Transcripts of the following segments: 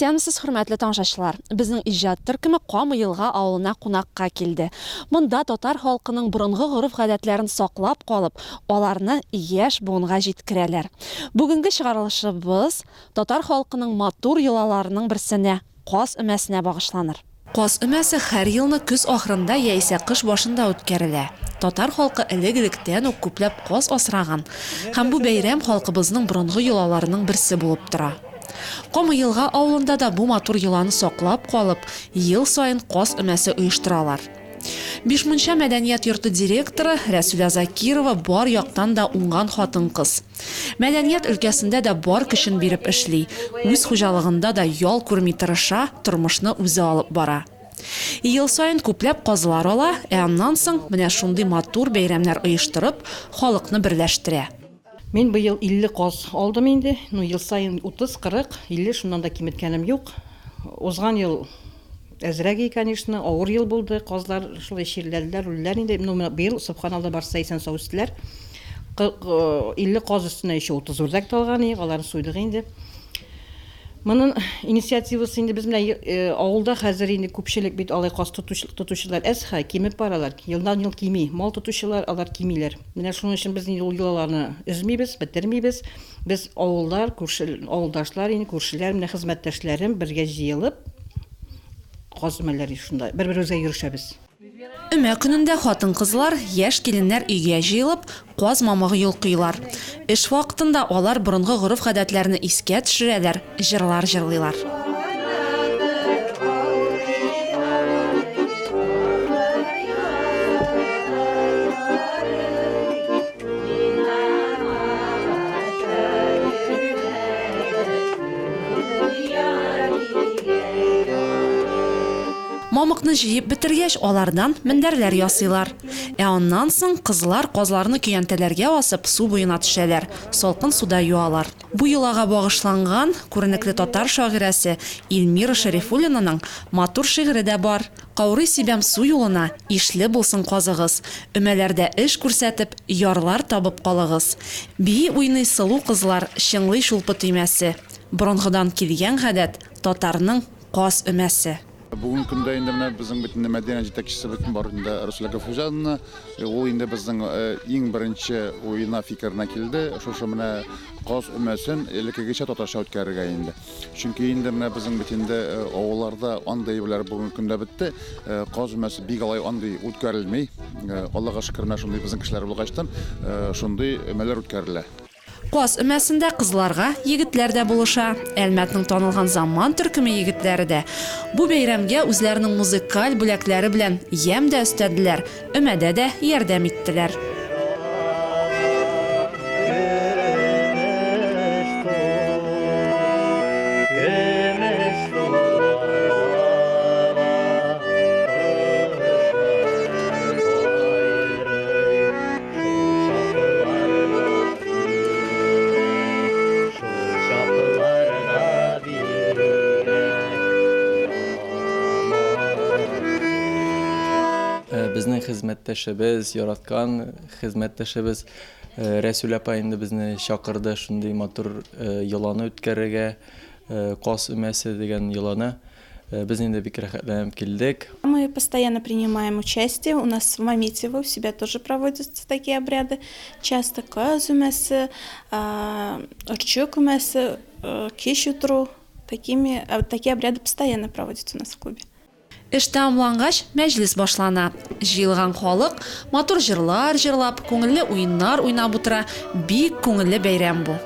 Исәнмесез, хөрмәтле таңшашлар. Безнең иҗат төркеме Камыелга авылына кунакка килде. Монда татар халкының борынгы гореф-гадәтләрен саклап калып, аларны яшь буынга җиткерәләр. Бүгенге чыгарылышыбыз татар халкының матур йолаларының берсенә, Каз өмәсенә багышланыр. Каз өмәсе һәр елны көз ахырында яисә кыш башында үткәрелә. Татар халкы элек-электән үк күпләп каз асраган һәм бу бәйрәм халкыбызның борынгы йолаларының берсе булып тора. Камыелга авылында да бу матур йоланы саклап калып, ел сайын каз өмәсе оештыралар. Бишмунча мәдәният йорты директоры Рәсүлә Закирова бар яктан да уңган хатын-кыз. Мәдәният өлкәсендә дә бар көчен биреп эшли, үз хуҗалыгында да ял күрми тырыша, тормышны үзе алып бара. Ел сайын күпләп казлар ала, аннан соң менә шундый матур бәйрәмнәр оештырып, халыкны берләштерә. Мен быел 50 каз алдым инде, ел сайын 30-40, 50 шуннан да киметкәнем юк. Узган ел әзрәге, конечно, авыр ел булды, казлар шулай ширләделәр, үлләр инде. Быел субханалла барса исән сау үстеләр. 50 каз өстенә еще 30 үрдәк талган, аларны суйдык инде. Моның инициативасы инде без менә авылда хәзер инде күпчелек бит алай каз тотучылар әсха кимеп баралар. Елдан-ел кими, мал тотучылар алар кимиләр. Менә шуның өчен без инде ул йолаларны өзмибез, бетермибез. Без авылдар, авылдашлар, инде күршеләр, менә хезмәттәшләрем бергә җыелып каз өмәләре шунда бер-беребезгә йөршәбез. Өмә көнендә хатын-кызлар, яшь киленнәр өйгә җыелып, каз мамыгы йолкыйлар. Эш вакытында алар борынгы гореф-гадәтләрне искә төшерәләр, җырлар җырлыйлар. Мамыкны җыеп бетергәч, алардан мендәрләр ясыйлар. Аннан соң кызлар казларны көянтәләргә асып су буена төшәләр, салкын суда юалар. Бу йолага багышланган күренекле татар шагыйрәсе Илмира Шәрифуллинаның матур шигыре дә бар. Каурый сибәм су юлына, ишле булсын казыгыз. Өмәләрдә эш күрсәтеп, ярлар табып калыгыз. Бии уйный сылу кызлар, чыңлый шулпы төймәсе. Борынгыдан килгән гадәт татарның каз өмәсе. Бүгін күндә инде менә безнең бөтен мәдәният җитәкчесе бөтен барында Рәсүлә Гафуҗанна, ул инде безнең иң беренче уена фикеренә килде. Шушы менә каз өмәсен элеккегечә татарча үткәрергә инде. Чөнки инде менә безнең бөтендә авылларда андай беләр бүген көндә бетте. Каз өмәсе бик алай андай үткәрелми. Аллага шөкер, менә шундый безнең кешеләр булгачтан шундый өмәләр үткәрелә. Каз өмәсендә кызларга егетләр дә булыша. Әлмәтнең танылган заман төркеме егетләре дә бу бәйрәмгә үзләренең музыкаль бүләкләре белән ям да өстәделәр, өмәдә дә ярдәм иттеләр. Безнең хезмәттәшебез, яраткан хезмәттәшебез Рәсүл апа инде безне чакырды шундый матур йоланы үткәрергә, каз өмәсе дигән йоланы. Без инде бик рәхәтләнеп килдек. Мы постоянно принимаем участие. У нас в Маметьево у себя тоже проводятся такие обряды. Часто каз өмәсе, орчук өмәсе, кич утру. Такие обряды постоянно проводятся у нас в клубе. Эш тәмамлангач, мәҗлес башлана. Җыелган халык матур җырлар җырлап, күңелле уеннар уйнап утыра. Бик күңелле бәйрәм бу.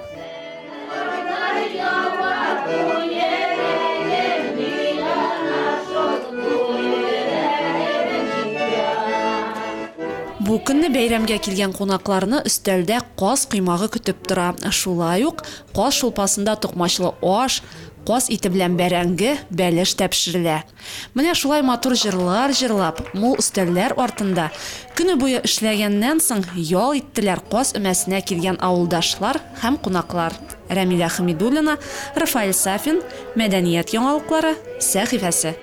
Бу көнне бәйрәмгә килгән кунакларны өстәлдә каз кыймагы көтеп тора. Шулай ук каз шулпасында тукмачлы аш, каз ите белән бәрәңге, бәлеш тәпшерелә. Менә шулай матур җырлар җырлап, мул өстәлләр артында көне буе эшләгәннән соң ял иттеләр каз өмәсенә килгән авылдашлар һәм кунаклар. Рәмилә Хәмидуллина, Рафаэль Сафин, Мәдәният яңалыклары, сәхифәсе.